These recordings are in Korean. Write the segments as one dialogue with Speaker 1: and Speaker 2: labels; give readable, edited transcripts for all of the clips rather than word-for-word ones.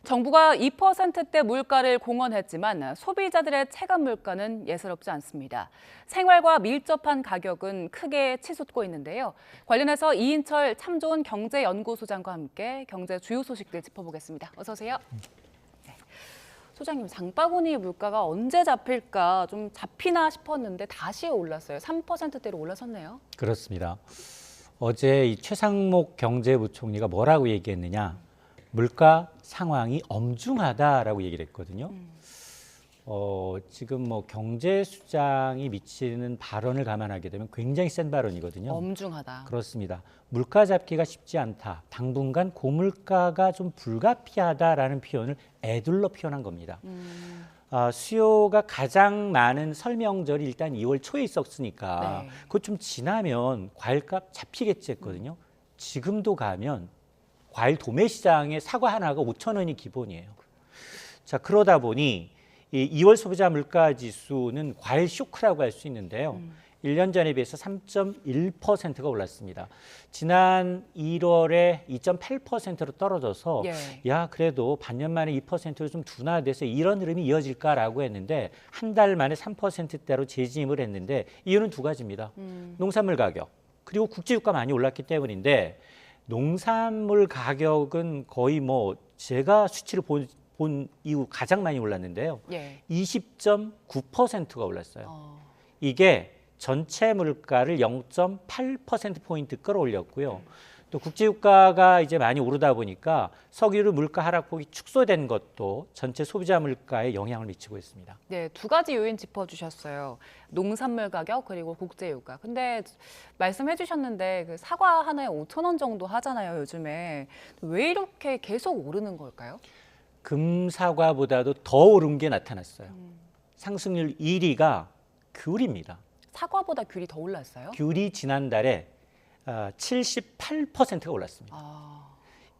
Speaker 1: 정부가 2%대 물가를 공언했지만 소비자들의 체감 물가는 예사롭지 않습니다. 생활과 밀접한 가격은 크게 치솟고 있는데요. 관련해서 이인철 참 좋은 경제연구소장과 함께 경제 주요 소식들 짚어보겠습니다. 어서 오세요. 네. 소장님, 장바구니 물가가 언제 잡힐까 좀 잡히나 싶었는데 다시 올랐어요. 3%대로 올라섰네요.
Speaker 2: 그렇습니다. 어제 이 최상목 경제부총리가 뭐라고 얘기했느냐? 물가 상황이 엄중하다라고 얘기를 했거든요. 지금 뭐 경제 수장이 미치는 발언을 감안하게 되면 굉장히 센 발언이거든요.
Speaker 1: 엄중하다.
Speaker 2: 그렇습니다. 물가 잡기가 쉽지 않다. 당분간 고물가가 좀 불가피하다라는 표현을 애둘러 표현한 겁니다. 수요가 가장 많은 설 명절이 일단 2월 초에 있었으니까
Speaker 1: 네.
Speaker 2: 그거 좀 지나면 과일값 잡히겠지 했거든요. 지금도 가면 과일 도매 시장에 사과 하나가 5,000원이 기본이에요. 자, 그러다 보니 이 2월 소비자 물가 지수는 과일 쇼크라고 할 수 있는데요. 1년 전에 비해서 3.1%가 올랐습니다. 지난 1월에 2.8%로 떨어져서 야, 그래도 반년 만에 2%로 좀 둔화돼서 이런 흐름이 이어질까라고 했는데 한 달 만에 3%대로 재짐을 했는데 이유는 두 가지입니다. 농산물 가격 그리고 국제유가 많이 올랐기 때문인데 농산물 가격은 거의 뭐 제가 수치를 본 이후 가장 많이 올랐는데요. 20.9%가 올랐어요. 이게 전체 물가를 0.8%포인트 끌어올렸고요. 또 국제유가가 이제 많이 오르다 보니까 석유류 물가 하락폭이 축소된 것도 전체 소비자 물가에 영향을 미치고 있습니다.
Speaker 1: 네, 두 가지 요인 짚어주셨어요. 농산물 가격 그리고 국제유가. 근데 말씀해 주셨는데 그 사과 하나에 5,000원 정도 하잖아요, 요즘에. 왜 이렇게 계속 오르는 걸까요?
Speaker 2: 금사과보다도 더 오른 게 나타났어요. 상승률 1위가 귤입니다.
Speaker 1: 사과보다 귤이 더 올랐어요?
Speaker 2: 귤이 지난달에 78%가 올랐습니다.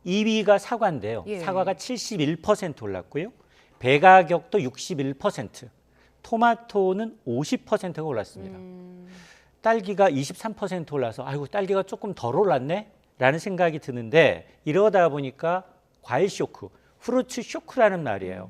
Speaker 2: 2위가 사과인데요. 사과가 71% 올랐고요. 배 가격도 61%, 토마토는 50%가 올랐습니다. 딸기가 23% 올라서 아이고 딸기가 조금 덜 올랐네? 라는 생각이 드는데 이러다 보니까 과일 쇼크, 프루츠 쇼크라는 말이에요.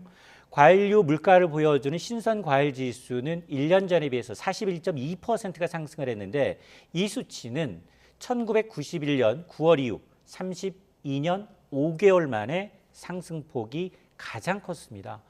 Speaker 2: 과일류 물가를 보여주는 신선 과일 지수는 1년 전에 비해서 41.2%가 상승을 했는데 이 수치는 1991년 9월 이후 32년 5개월 만에 상승폭이 가장 컸습니다.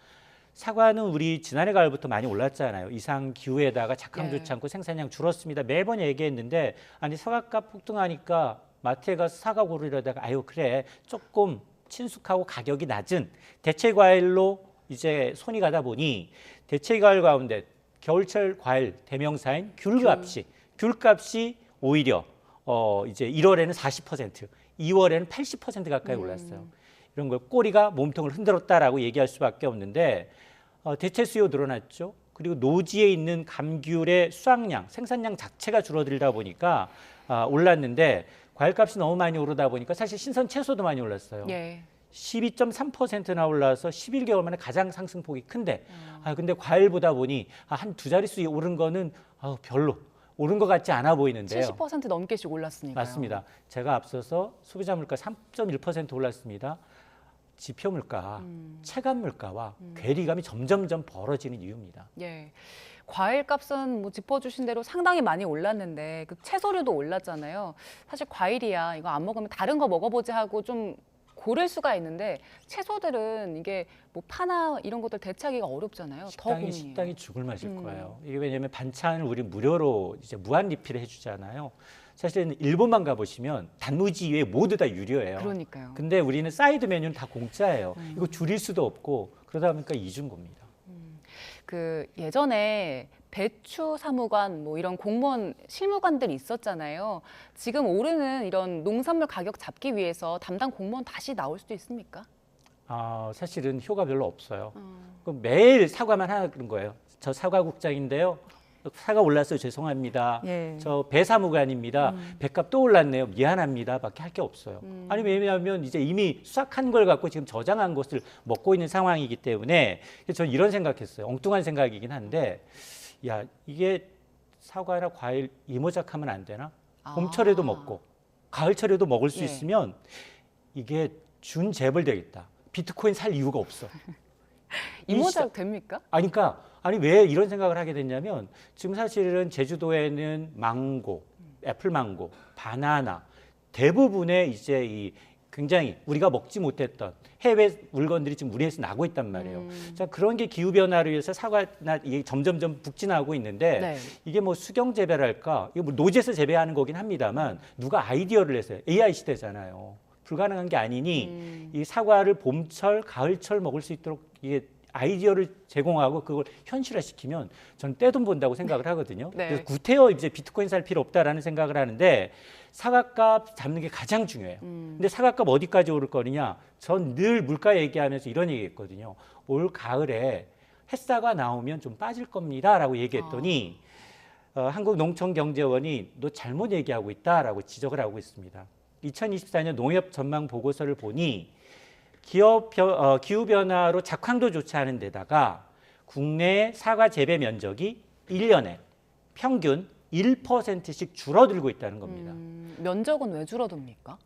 Speaker 2: 사과는 우리 지난해 가을부터 많이 올랐잖아요. 이상 기후에다가 작황 좋지 않고 생산량 줄었습니다. 매번 얘기했는데 아니 사과값 폭등하니까 마트에 가서 사과 고르려다가 아유 그래 조금 친숙하고 가격이 낮은 대체 과일로 이제 손이 가다 보니 대체 과일 가운데 겨울철 과일 대명사인 귤값이 오히려 이제 1월에는 40%, 2월에는 80% 가까이 올랐어요. 이런 걸 꼬리가 몸통을 흔들었다라고 얘기할 수밖에 없는데 대체 수요 늘어났죠. 그리고 노지에 있는 감귤의 수확량, 생산량 자체가 줄어들다 보니까 올랐는데 과일값이 너무 많이 오르다 보니까 사실 신선 채소도 많이 올랐어요. 12.3%나 올라서 11개월 만에 가장 상승폭이 큰데 근데 과일 보다 보니 한 두 자릿수 오른 거는 별로 오른 것 같지 않아 보이는데요.
Speaker 1: 70% 넘게씩 올랐으니까요.
Speaker 2: 맞습니다. 제가 앞서서 소비자 물가 3.1% 올랐습니다. 지표 물가, 체감 물가와 괴리감이 점점점 벌어지는 이유입니다.
Speaker 1: 과일 값은 뭐 짚어주신 대로 상당히 많이 올랐는데 그 채소류도 올랐잖아요. 사실 과일이야 이거 안 먹으면 다른 거 먹어보지 하고 좀 고를 수가 있는데 채소들은 이게 뭐 파나 이런 것들 대체하기가 어렵잖아요.
Speaker 2: 식당이 죽을 맛일 거예요. 이게 왜냐하면 반찬을 우리 무료로 이제 무한 리필을 해주잖아요. 사실은 일본만 가보시면 단무지 이외에 모두 다 유료예요.
Speaker 1: 그러니까요.
Speaker 2: 근데 우리는 사이드 메뉴는 다 공짜예요. 이거 줄일 수도 없고 그러다 보니까 이중고입니다.
Speaker 1: 그 예전에 배추 사무관 뭐 이런 공무원 실무관들이 있었잖아요. 지금 오르는 이런 농산물 가격 잡기 위해서 담당 공무원 다시 나올 수도 있습니까?
Speaker 2: 사실은 효과 별로 없어요. 그럼 매일 사과만 하는 거예요. 저 사과국장인데요. 사과 올랐어요. 죄송합니다. 저 배사무관입니다. 배값 또 올랐네요. 미안합니다. 밖에 할 게 없어요. 아니 왜냐하면 이제 이미 수확한 걸 갖고 지금 저장한 것을 먹고 있는 상황이기 때문에 저는 이런 생각했어요. 엉뚱한 생각이긴 한데 야 이게 사과나 과일 이모작하면 안 되나? 봄철에도 먹고 가을철에도 먹을 수 있으면 이게 준재벌 되겠다. 비트코인 살 이유가 없어.
Speaker 1: 이모작 됩니까?
Speaker 2: 그러니까 왜 이런 생각을 하게 됐냐면 지금 사실은 제주도에는 망고, 애플 망고, 바나나 대부분의 이제 이 굉장히 우리가 먹지 못했던 해외 물건들이 지금 우리에서 나고 있단 말이에요. 자, 그런 게 기후 변화로 인해서 사과나 이게 점점점 북진하고 있는데
Speaker 1: 네.
Speaker 2: 이게 뭐 수경 재배랄까? 이거 뭐 노지에서 재배하는 거긴 합니다만 누가 아이디어를 냈어요. AI 시대잖아요. 불가능한 게 아니니 이 사과를 봄철, 가을철 먹을 수 있도록 이게 아이디어를 제공하고 그걸 현실화시키면 저는 떼돈 본다고 생각을 하거든요.
Speaker 1: 네.
Speaker 2: 그래서 구태여 이제 비트코인 살 필요 없다라는 생각을 하는데 사과값 잡는 게 가장 중요해요. 근데 사과값 어디까지 오를 거느냐? 전 늘 물가 얘기하면서 이런 얘기했거든요. 올 가을에 햇사가 나오면 좀 빠질 겁니다라고 얘기했더니 한국농촌경제원이 너 잘못 얘기하고 있다라고 지적을 하고 있습니다. 2024년 농협 전망 보고서를 보니 기후 변화로 작황도 좋지 않은 데다가 국내 사과 재배 면적이 1년에 평균 1%씩 줄어들고 있다는 겁니다.
Speaker 1: 면적은 왜 줄어듭니까?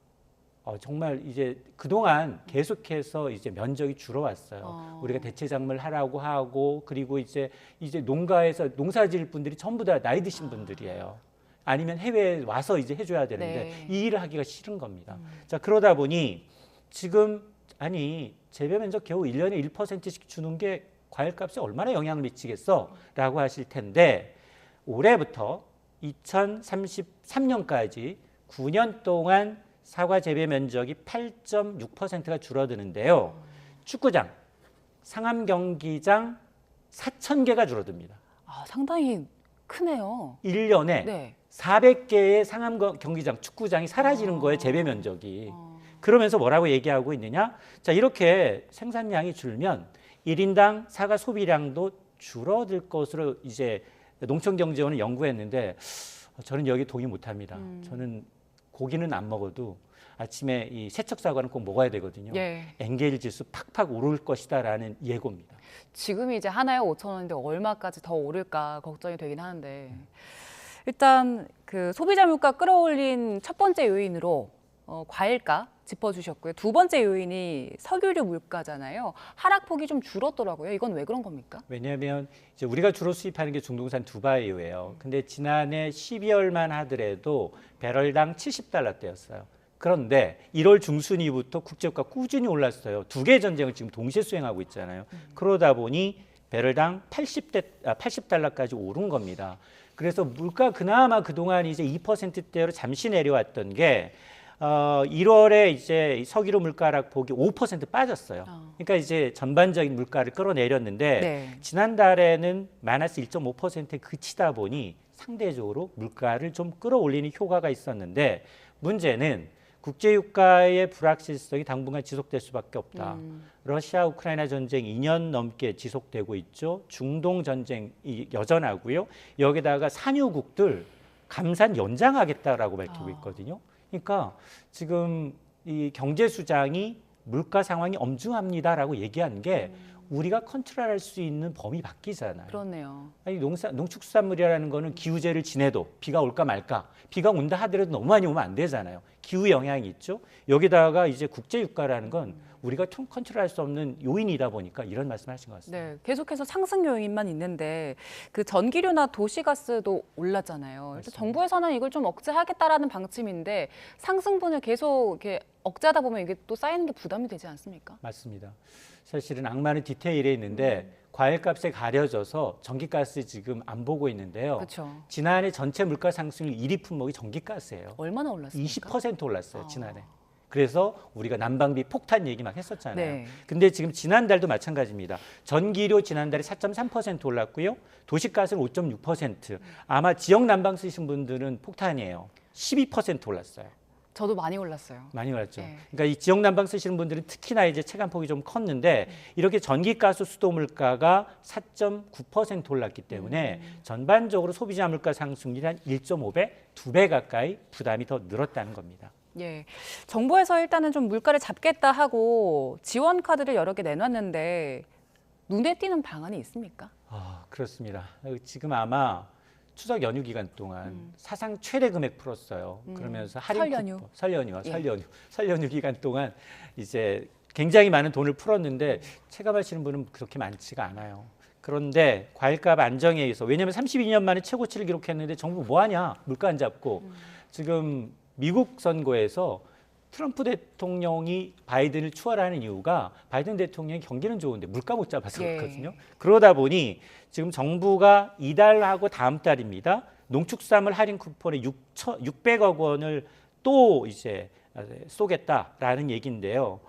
Speaker 2: 정말 이제 그동안 계속해서 이제 면적이 줄어왔어요. 우리가 대체 작물을 하라고 하고 그리고 이제 농가에서 농사 지을 분들이 전부 다 나이 드신 분들이에요. 아니면 해외에 와서 이제 해줘야 되는데
Speaker 1: 네.
Speaker 2: 이 일을 하기가 싫은 겁니다. 자, 그러다 보니 지금 재배 면적 겨우 1년에 1%씩 주는 게 과일값에 얼마나 영향을 미치겠어? 라고 하실 텐데 올해부터 2033년까지 9년 동안 사과 재배 면적이 8.6%가 줄어드는데요. 축구장, 상암 경기장 4,000개가 줄어듭니다.
Speaker 1: 상당히 크네요.
Speaker 2: 1년에
Speaker 1: 네.
Speaker 2: 400개의 상암 경기장, 축구장이 사라지는 거예요, 재배 면적이. 그러면서 뭐라고 얘기하고 있느냐? 자, 이렇게 생산량이 줄면 1인당 사과 소비량도 줄어들 것으로 이제 농촌경제원은 연구했는데 저는 여기 동의 못합니다. 저는 고기는 안 먹어도 아침에 이 세척 사과는 꼭 먹어야 되거든요.
Speaker 1: 예.
Speaker 2: 엔게일 지수 팍팍 오를 것이다라는 예고입니다.
Speaker 1: 지금이 이제 하나에 5,000원인데 얼마까지 더 오를까 걱정이 되긴 하는데 일단 그 소비자 물가 끌어올린 첫 번째 요인으로 과일가 짚어주셨고요. 두 번째 요인이 석유류 물가잖아요. 하락폭이 좀 줄었더라고요. 이건 왜 그런 겁니까?
Speaker 2: 왜냐하면 이제 우리가 주로 수입하는 게 중동산 두바이유예요. 근데 지난해 12월만 하더라도 배럴당 70달러대였어요. 그런데 1월 중순이부터 국제유가 꾸준히 올랐어요. 두 개의 전쟁을 지금 동시에 수행하고 있잖아요. 그러다 보니 배럴당 80달러까지 오른 겁니다. 그래서 물가 그나마 그동안 이제 2%대로 잠시 내려왔던 게 1월에 이제 석유류 물가 하락폭이 5% 빠졌어요. 그러니까 이제 전반적인 물가를 끌어내렸는데
Speaker 1: 네.
Speaker 2: 지난달에는 마이너스 1.5%에 그치다 보니 상대적으로 물가를 좀 끌어올리는 효과가 있었는데 문제는 국제유가의 불확실성이 당분간 지속될 수밖에 없다. 러시아 우크라이나 전쟁 2년 넘게 지속되고 있죠. 중동 전쟁이 여전하고요. 여기다가 산유국들 감산 연장하겠다라고 밝히고 있거든요. 그러니까 지금 이 경제 수장이 물가 상황이 엄중합니다라고 얘기한 게 우리가 컨트롤할 수 있는 범위 바뀌잖아요.
Speaker 1: 그렇네요.
Speaker 2: 농축수산물이라는 거는 기후제를 지내도 비가 올까 말까, 비가 온다 하더라도 너무 많이 오면 안 되잖아요. 기후 영향이 있죠. 여기다가 이제 국제유가라는 건 우리가 컨트롤할 수 없는 요인이다 보니까 이런 말씀하신 것 같습니다.
Speaker 1: 네, 계속해서 상승 요인만 있는데 그 전기료나 도시가스도 올랐잖아요. 그래서 정부에서는 이걸 좀 억제하겠다라는 방침인데 상승분을 계속 이렇게 억제하다 보면 이게 또 쌓이는 게 부담이 되지 않습니까?
Speaker 2: 맞습니다. 사실은 악마는 디테일에 있는데 과일값에 가려져서 전기가스 지금 안 보고 있는데요.
Speaker 1: 그렇죠.
Speaker 2: 지난해 전체 물가 상승률 1위 품목이 전기가스예요.
Speaker 1: 얼마나 올랐습니까?
Speaker 2: 20% 올랐어요, 지난해. 그래서 우리가 난방비 폭탄 얘기 막 했었잖아요.
Speaker 1: 네.
Speaker 2: 근데 지금 지난달도 마찬가지입니다. 전기료 지난달에 4.3% 올랐고요. 도시가스는 5.6%. 아마 지역 난방 쓰신 분들은 폭탄이에요. 12% 올랐어요.
Speaker 1: 저도 많이 올랐어요.
Speaker 2: 많이 올랐죠.
Speaker 1: 네.
Speaker 2: 그러니까 이 지역 난방 쓰시는 분들은 특히나 이제 체감폭이 좀 컸는데 이렇게 전기가스 수도 물가가 4.9% 올랐기 때문에 전반적으로 소비자 물가 상승률이 한 1.5배, 2배 가까이 부담이 더 늘었다는 겁니다.
Speaker 1: 예, 정부에서 일단은 좀 물가를 잡겠다 하고 지원 카드를 여러 개 내놨는데 눈에 띄는 방안이 있습니까?
Speaker 2: 그렇습니다. 지금 아마 추석 연휴 기간 동안 사상 최대 금액 풀었어요. 그러면서 할인
Speaker 1: 설 연휴.
Speaker 2: 쿠폰, 설 연휴 기간 동안 이제 굉장히 많은 돈을 풀었는데 체감하시는 분은 그렇게 많지가 않아요. 그런데 과일값 안정에 의해서 왜냐하면 32년 만에 최고치를 기록했는데 정부 뭐하냐 물가 안 잡고 지금 미국 선거에서 트럼프 대통령이 바이든을 추월하는 이유가 바이든 대통령이 경기는 좋은데 물가 못 잡아서 그렇거든요. 그러다 보니 지금 정부가 이달하고 다음 달입니다. 농축산물 할인 쿠폰에 600억 원을 또 이제 쏘겠다라는 얘기인데요.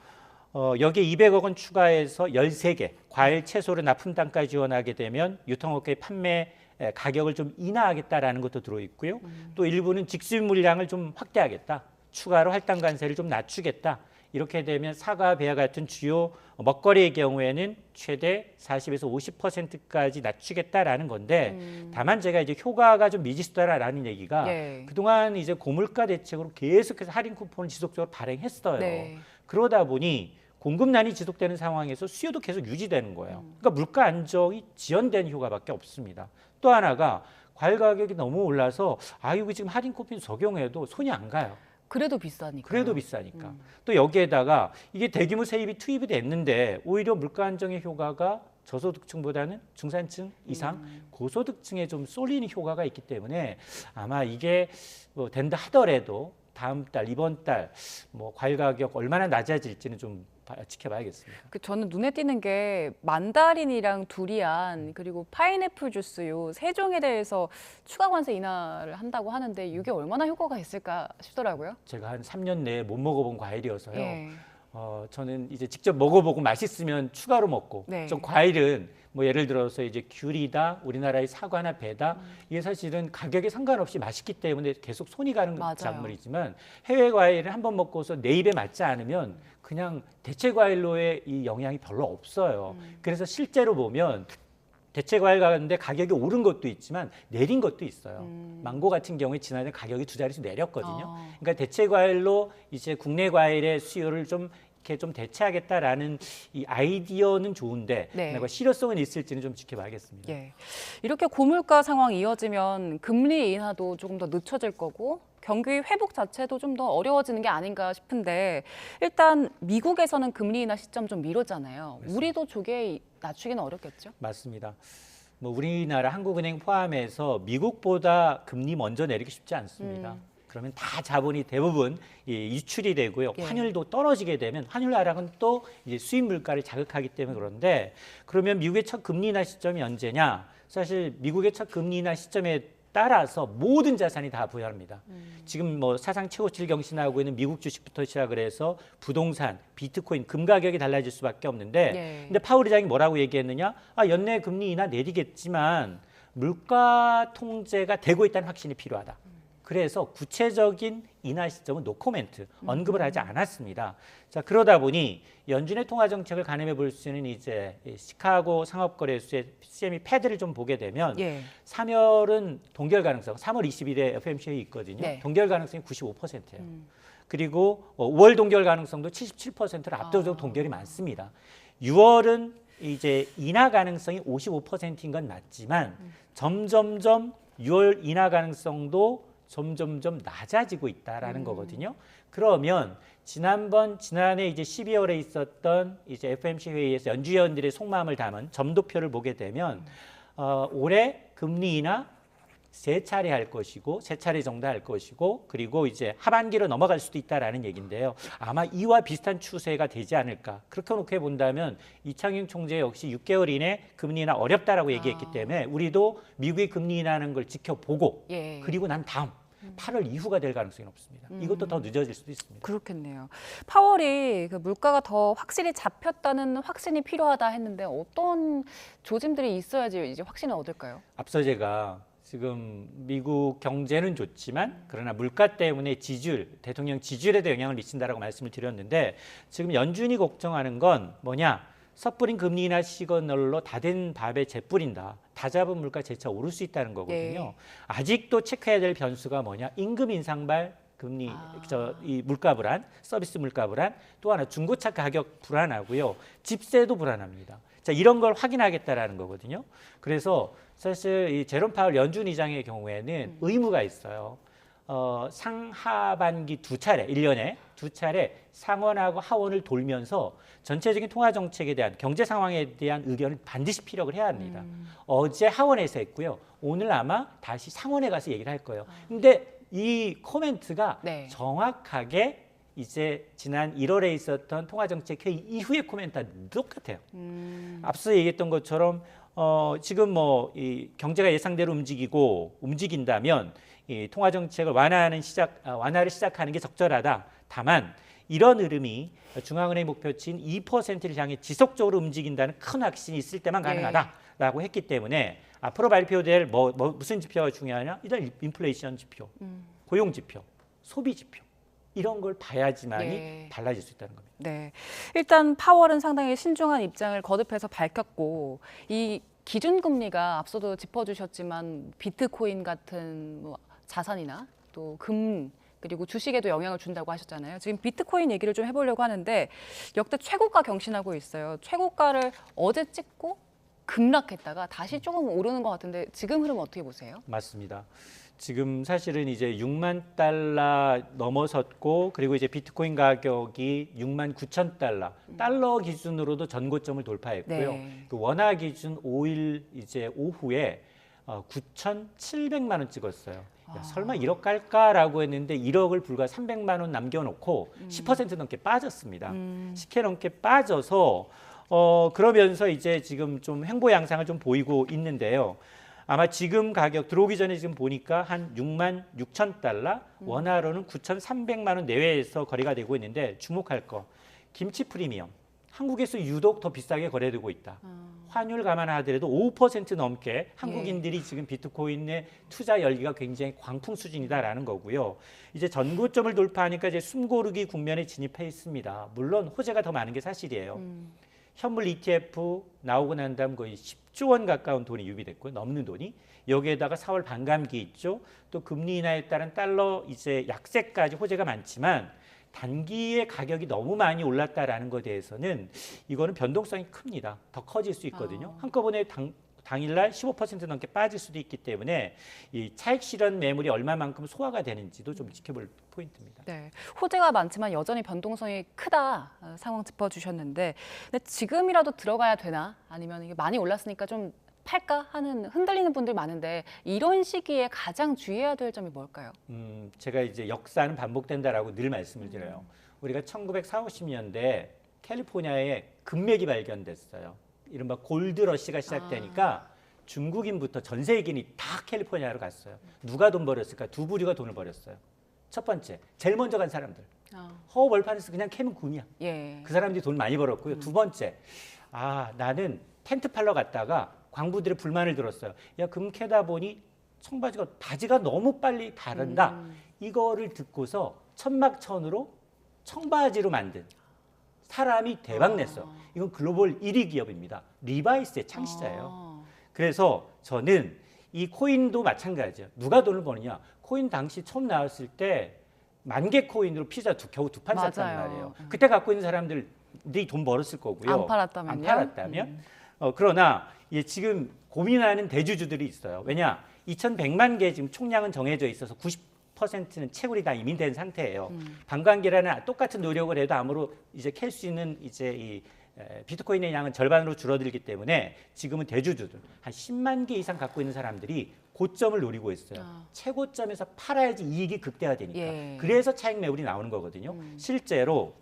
Speaker 2: 여기에 200억 원 추가해서 13개 과일 채소를 납품 단가 지원하게 되면 유통업계의 판매 가격을 좀 인하하겠다라는 것도 들어있고요. 또 일부는 직수 물량을 좀 확대하겠다. 추가로 할당 관세를 좀 낮추겠다. 이렇게 되면 사과, 배와 같은 주요 먹거리의 경우에는 최대 40에서 50%까지 낮추겠다라는 건데 다만 제가 이제 효과가 좀 미지수다라는 얘기가 그동안 이제 고물가 대책으로 계속해서 할인 쿠폰을 지속적으로 발행했어요. 그러다 보니 공급난이 지속되는 상황에서 수요도 계속 유지되는 거예요. 그러니까 물가 안정이 지연된 효과밖에 없습니다. 또 하나가 과일 가격이 너무 올라서 이거 지금 할인 쿠폰 적용해도 손이 안 가요.
Speaker 1: 그래도 비싸니까.
Speaker 2: 또 여기에다가 이게 대규모 세입이 투입이 됐는데 오히려 물가 안정의 효과가 저소득층보다는 중산층 이상 고소득층에 좀 쏠리는 효과가 있기 때문에 아마 이게 뭐 된다 하더라도 다음 달, 이번 달 뭐 과일 가격 얼마나 낮아질지는 좀 지켜봐야겠습니다.
Speaker 1: 저는 눈에 띄는 게 만다린이랑 두리안 그리고 파인애플 주스 요 세 종에 대해서 추가 관세 인하를 한다고 하는데 이게 얼마나 효과가 있을까 싶더라고요.
Speaker 2: 제가 한 3년 내에 못 먹어본 과일이어서요. 저는 이제 직접 먹어보고 맛있으면 추가로 먹고 좀 과일은 뭐 예를 들어서 이제 귤이다, 우리나라의 사과나 배다 이게 사실은 가격에 상관없이 맛있기 때문에 계속 손이 가는 작물이지만 해외 과일을 한번 먹고서 내 입에 맞지 않으면 그냥 대체 과일로의 이 영향이 별로 없어요. 그래서 실제로 보면 대체 과일 가는데 가격이 오른 것도 있지만 내린 것도 있어요. 망고 같은 경우에 지난해 가격이 2자릿수 내렸거든요. 그러니까 대체 과일로 이제 국내 과일의 수요를 좀 이렇게 좀 대체하겠다라는 이 아이디어는 좋은데 실효성은 있을지는 좀 지켜봐야겠습니다.
Speaker 1: 이렇게 고물가 상황이 이어지면 금리 인하도 조금 더 늦춰질 거고 경기 회복 자체도 좀 더 어려워지는 게 아닌가 싶은데 일단 미국에서는 금리 인하 시점 좀 미뤘잖아요. 맞습니다. 우리도 조기에 낮추기는 어렵겠죠?
Speaker 2: 맞습니다. 뭐 우리나라 한국은행 포함해서 미국보다 금리 먼저 내리기 쉽지 않습니다. 그러면 다 자본이 대부분 유출이 되고요. 환율도 떨어지게 되면 환율 하락은 또 이제 수입 물가를 자극하기 때문에 그런데 그러면 미국의 첫 금리 인하 시점이 언제냐? 사실 미국의 첫 금리 인하 시점에 따라서 모든 자산이 다 부여합니다. 지금 뭐 사상 최고치를 경신하고 있는 미국 주식부터 시작을 해서 부동산, 비트코인, 금 가격이 달라질 수밖에 없는데 근데 파월 의장이 뭐라고 얘기했느냐? 연내 금리 인하 내리겠지만 물가 통제가 되고 있다는 확신이 필요하다. 그래서 구체적인 인하 시점은 노코멘트, 언급을 하지 않았습니다. 자, 그러다 보니 연준의 통화 정책을 가늠해 볼 수 있는 이제 시카고 상업거래소의 CME 패드를 좀 보게 되면 3월은 동결 가능성, 3월 20일에 FOMC에 있거든요. 동결 가능성이 95%예요. 그리고 5월 동결 가능성도 77%로 압도적으로 동결이 많습니다. 6월은 이제 인하 가능성이 55%인 건 맞지만 점점점 6월 인하 가능성도 점점점 낮아지고 있다라는 거거든요. 그러면 지난해 이제 12월에 있었던 이제 FOMC 회의에서 연준위원들의 속마음을 담은 점도표를 보게 되면 올해 금리 인하 3차례 할 것이고 3차례 정도 할 것이고 그리고 이제 하반기로 넘어갈 수도 있다라는 얘기인데요. 아마 이와 비슷한 추세가 되지 않을까. 그렇게 놓고 본다면 이창용 총재 역시 6개월 이내 금리 인하 어렵다라고 얘기했기 때문에 우리도 미국의 금리 인하하는 걸 지켜보고 그리고 난 다음 8월 이후가 될 가능성이 높습니다. 이것도 더 늦어질 수도 있습니다.
Speaker 1: 그렇겠네요. 파월이 그 물가가 더 확실히 잡혔다는 확신이 필요하다 했는데 어떤 조짐들이 있어야지 이제 확신을 얻을까요?
Speaker 2: 앞서 제가 지금 미국 경제는 좋지만 그러나 물가 때문에 대통령 지지율에도 영향을 미친다라고 말씀을 드렸는데 지금 연준이 걱정하는 건 뭐냐? 섣부린 금리 인하 시그널로 다 된 밥에 재 뿌린다. 다 잡은 물가 재차 오를 수 있다는 거거든요. 아직도 체크해야 될 변수가 뭐냐? 임금 인상발 금리 이 물가 불안, 서비스 물가 불안, 또 하나 중고차 가격 불안하고요. 집세도 불안합니다. 자, 이런 걸 확인하겠다라는 거거든요. 그래서 사실 이 제롬 파월 연준 의장의 경우에는 의무가 있어요. 상하반기 두 차례, 1년에 두 차례 상원하고 하원을 돌면서 전체적인 통화 정책에 대한 경제 상황에 대한 의견을 반드시 피력을 해야 합니다. 어제 하원에서 했고요. 오늘 아마 다시 상원에 가서 얘기를 할 거예요. 근데 이 코멘트가
Speaker 1: 네.
Speaker 2: 정확하게 이제 지난 1월에 있었던 통화정책 회의 이후의 코멘트와 똑같아요. 앞서 얘기했던 것처럼 지금 뭐 이 경제가 예상대로 움직인다면 이 통화정책을 완화를 시작하는 게 적절하다. 다만 이런 흐름이 중앙은행 목표치인 2%를 향해 지속적으로 움직인다는 큰 확신이 있을 때만 가능하다라고 했기 때문에 앞으로 발표될 무슨 지표가 중요하냐? 일단 인플레이션 지표, 고용 지표, 소비 지표 이런 걸 봐야지만이
Speaker 1: 예.
Speaker 2: 달라질 수 있다는 겁니다.
Speaker 1: 네, 일단 파월은 상당히 신중한 입장을 거듭해서 밝혔고 이 기준금리가 앞서도 짚어주셨지만 비트코인 같은 뭐 자산이나 또 금 그리고 주식에도 영향을 준다고 하셨잖아요. 지금 비트코인 얘기를 좀 해보려고 하는데 역대 최고가 경신하고 있어요. 최고가를 어제 찍고 급락했다가 다시 조금 오르는 것 같은데 지금 흐름 어떻게 보세요?
Speaker 2: 맞습니다. 지금 사실은 이제 6만 달러 넘어섰고 그리고 이제 비트코인 가격이 6만 9천 달러 기준으로도 전고점을 돌파했고요.
Speaker 1: 네.
Speaker 2: 그 원화 기준 5일 이제 오후에 9,700만 원 찍었어요. 야, 설마 1억 갈까라고 했는데 1억을 불과 300만 원 남겨놓고 10% 넘게 빠졌습니다. 10% 넘게 빠져서 그러면서 이제 지금 좀 횡보 양상을 좀 보이고 있는데요. 아마 지금 가격 들어오기 전에 지금 보니까 한 6만 6천 달러, 원화로는 9,300만 원 내외에서 거래가 되고 있는데 주목할 거 김치 프리미엄. 한국에서 유독 더 비싸게 거래되고 있다. 환율 감안하더라도 5% 넘게 한국인들이 지금 비트코인에 투자 열기가 굉장히 광풍 수준이다라는 거고요. 이제 전고점을 돌파하니까 이제 숨고르기 국면에 진입해 있습니다. 물론 호재가 더 많은 게 사실이에요. 현물 ETF 나오고 난 다음 거의 10조 원 가까운 돈이 유비됐고요. 넘는 돈이. 여기에다가 4월 반감기 있죠. 또 금리 인하에 따른 달러 이제 약세까지 호재가 많지만 단기에 가격이 너무 많이 올랐다라는 것에 대해서는 이거는 변동성이 큽니다. 더 커질 수 있거든요. 한꺼번에 당일날 15% 넘게 빠질 수도 있기 때문에 이 차익 실현 매물이 얼마만큼 소화가 되는지도 좀 지켜볼 포인트입니다.
Speaker 1: 네, 호재가 많지만 여전히 변동성이 크다 상황 짚어주셨는데 근데 지금이라도 들어가야 되나? 아니면 이게 많이 올랐으니까 좀 팔까 하는 흔들리는 분들 많은데 이런 시기에 가장 주의해야 될 점이 뭘까요?
Speaker 2: 제가 이제 역사는 반복된다라고 늘 말씀을 드려요. 우리가 1940, 50년대 캘리포니아에 금맥이 발견됐어요. 이른바 골드러시가 시작되니까 중국인부터 전 세계인이 다 캘리포니아로 갔어요. 누가 돈 벌었을까? 두 부류가 돈을 벌었어요. 첫 번째, 제일 먼저 간 사람들. 허허벌판에서 그냥 캐면 금이야.
Speaker 1: 예.
Speaker 2: 그 사람들이 돈 많이 벌었고요. 두 번째, 나는 텐트 팔러 갔다가 광부들의 불만을 들었어요. 야, 금 캐다 보니 바지가 너무 빨리 다른다. 이거를 듣고서 천막천으로 청바지로 만든 사람이 대박 냈어요. 이건 글로벌 1위 기업입니다. 리바이스의 창시자예요. 그래서 저는 이 코인도 마찬가지예요. 누가 돈을 버느냐. 코인 당시 처음 나왔을 때 10,000개 코인으로 피자 겨우 두 판 샀단 말이에요. 그때 갖고 있는 사람들이 돈 벌었을 거고요.
Speaker 1: 안 팔았다면요?
Speaker 2: 그러나 지금 고민하는 대주주들이 있어요. 왜냐? 2,100만 개 지금 총량은 정해져 있어서 90%는 채굴이 다 이미 된 상태예요. 반감기라는 똑같은 노력을 해도 아무로 이제 캘 수 있는 이제 이 비트코인의 양은 절반으로 줄어들기 때문에 지금은 대주주들 한 10만 개 이상 갖고 있는 사람들이 고점을 노리고 있어요. 최고점에서 팔아야지 이익이 극대화되니까.
Speaker 1: 예.
Speaker 2: 그래서 차익 매물이 나오는 거거든요. 실제로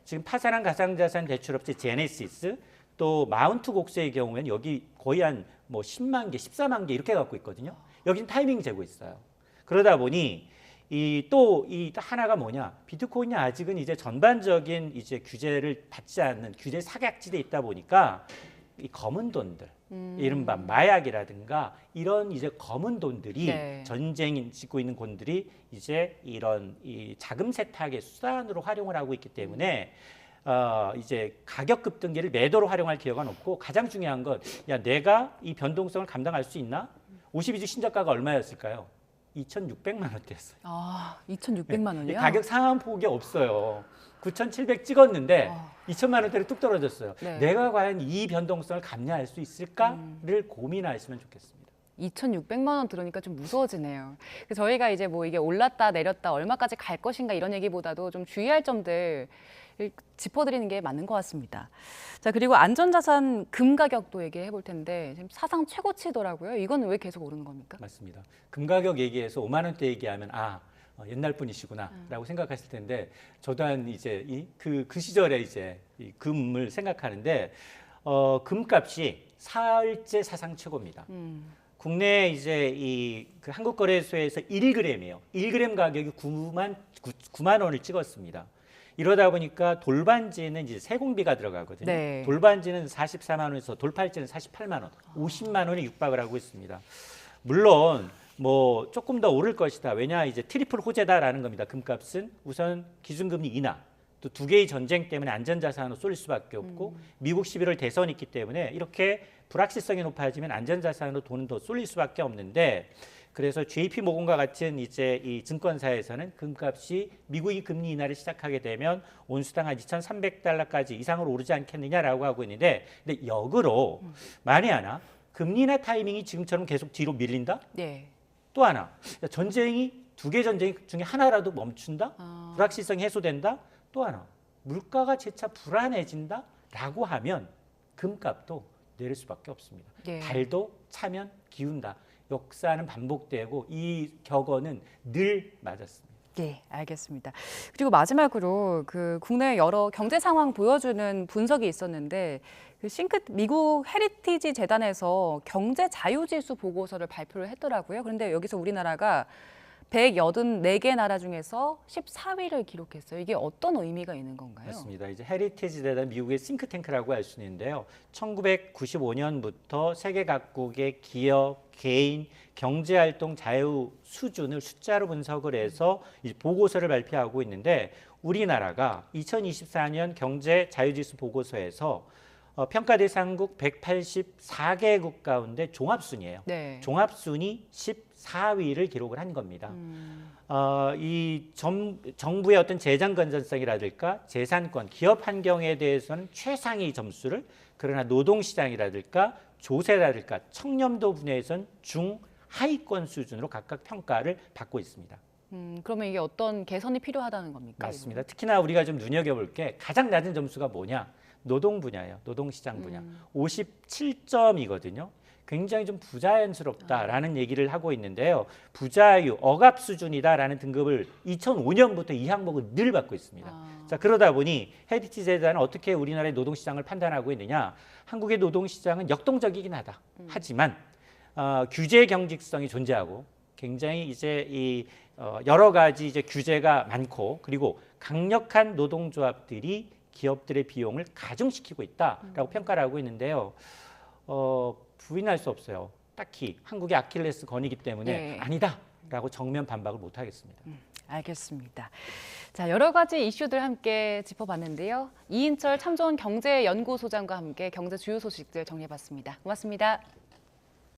Speaker 2: 지금 파산한 가상자산 대출업체 제네시스 또 마운트 곡스의 경우에는 여기 거의 한 뭐 10만 개, 14만 개 이렇게 갖고 있거든요. 여기는 타이밍 재고 있어요. 그러다 보니 이 하나가 뭐냐? 비트코인이 아직은 이제 전반적인 이제 규제를 받지 않는 규제 사각지대에 있다 보니까 이 검은 돈들, 이른바 마약이라든가 이런 이제 검은 돈들이
Speaker 1: 네.
Speaker 2: 전쟁 짓고 있는 돈들이 이제 이런 이 자금 세탁의 수단으로 활용을 하고 있기 때문에 이제 가격 급등기를 매도로 활용할 기회가 높고 가장 중요한 건 내가 이 변동성을 감당할 수 있나? 52주 신저가가 얼마였을까요? 2,600만 원대였어요.
Speaker 1: 2,600만 원이요?
Speaker 2: 가격 상한폭이 없어요. 9,700 찍었는데 2천만 원대로 뚝 떨어졌어요.
Speaker 1: 네.
Speaker 2: 내가 과연 이 변동성을 감내할 수 있을까를 고민하시면 좋겠습니다.
Speaker 1: 2,600만 원 들으니까 좀 무서워지네요. 저희가 이제 뭐 이게 올랐다 내렸다 얼마까지 갈 것인가 이런 얘기보다도 좀 주의할 점들 짚어드리는 게 맞는 것 같습니다. 자, 그리고 안전자산 금 가격도 얘기해 볼 텐데 지금 사상 최고치더라고요. 이건 왜 계속 오르는 겁니까?
Speaker 2: 맞습니다. 금 가격 얘기해서 5만 원대 얘기하면 옛날 분이시구나라고 생각하실 텐데 저도 한 이제 그 시절에 이제 이 금을 생각하는데 금값이 사흘째 사상 최고입니다. 국내 이제 그 한국거래소에서 1g이에요. 1g 가격이 9만 원을 찍었습니다. 이러다 보니까 돌반지는 이제 세공비가 들어가거든요.
Speaker 1: 네.
Speaker 2: 돌반지는 44만 원에서 돌팔찌는 48만 원, 50만 원에 육박을 하고 있습니다. 물론 뭐 조금 더 오를 것이다. 왜냐 이제 트리플 호재다라는 겁니다. 금값은 우선 기준금리 인하, 또 두 개의 전쟁 때문에 안전자산으로 쏠릴 수밖에 없고 미국 11월 대선이 있기 때문에 이렇게 불확실성이 높아지면 안전자산으로 돈은 더 쏠릴 수밖에 없는데 그래서 JP 모건과 같은 이제 이 증권사에서는 금값이 미국이 금리 인하를 시작하게 되면 온수당 한 2,300달러까지 이상으로 오르지 않겠느냐라고 하고 있는데 근데 역으로 만에 하나 금리 인하 타이밍이 지금처럼 계속 뒤로 밀린다?
Speaker 1: 네.
Speaker 2: 또 하나 전쟁이 두 개 전쟁 중에 하나라도 멈춘다? 불확실성이 해소된다? 또 하나 물가가 재차 불안해진다라고 하면 금값도 내릴 수밖에 없습니다.
Speaker 1: 네.
Speaker 2: 달도 차면 기운다. 역사는 반복되고 이 격언은 늘 맞았습니다.
Speaker 1: 네, 알겠습니다. 그리고 마지막으로 그 국내 여러 경제 상황 보여주는 분석이 있었는데 그 미국 헤리티지 재단에서 경제 자유지수 보고서를 발표를 했더라고요. 그런데 여기서 우리나라가 184개 나라 중에서 14위를 기록했어요. 이게 어떤 의미가 있는 건가요?
Speaker 2: 맞습니다. 이제 헤리티지 재단 미국의 싱크탱크라고 할 수 있는데요. 1995년부터 세계 각국의 기업, 개인, 경제활동 자유 수준을 숫자로 분석을 해서 이 보고서를 발표하고 있는데 우리나라가 2024년 경제 자유지수 보고서에서 평가 대상국 184개국 가운데 종합순이에요.
Speaker 1: 네.
Speaker 2: 종합순위 14위를 기록을 한 겁니다. 정부의 어떤 재정 건전성이라든가 재산권, 기업 환경에 대해서는 최상위 점수를 그러나 노동시장이라든가 조세라든가 청렴도 분야에선 중하위권 수준으로 각각 평가를 받고 있습니다.
Speaker 1: 그러면 이게 어떤 개선이 필요하다는 겁니까?
Speaker 2: 맞습니다. 특히나 우리가 좀 눈여겨볼 게 가장 낮은 점수가 뭐냐? 노동 분야예요. 노동시장 분야. 57점이거든요. 굉장히 좀 부자연스럽다라는 얘기를 하고 있는데요. 부자유, 억압 수준이다라는 등급을 2005년부터 이 항목을 늘 받고 있습니다. 자, 그러다 보니 헤리티지 재단은 어떻게 우리나라의 노동시장을 판단하고 있느냐. 한국의 노동시장은 역동적이긴 하다. 하지만 규제 경직성이 존재하고 굉장히 이제 여러 가지 이제 규제가 많고 그리고 강력한 노동조합들이 기업들의 비용을 가중시키고 있다라고 평가를 하고 있는데요. 부인할 수 없어요. 딱히 한국의 아킬레스 건이기 때문에
Speaker 1: 네.
Speaker 2: 아니다라고 정면 반박을 못 하겠습니다.
Speaker 1: 알겠습니다. 자, 여러 가지 이슈들 함께 짚어봤는데요. 이인철 참좋은 경제연구소장과 함께 경제 주요 소식들 정리해봤습니다. 고맙습니다.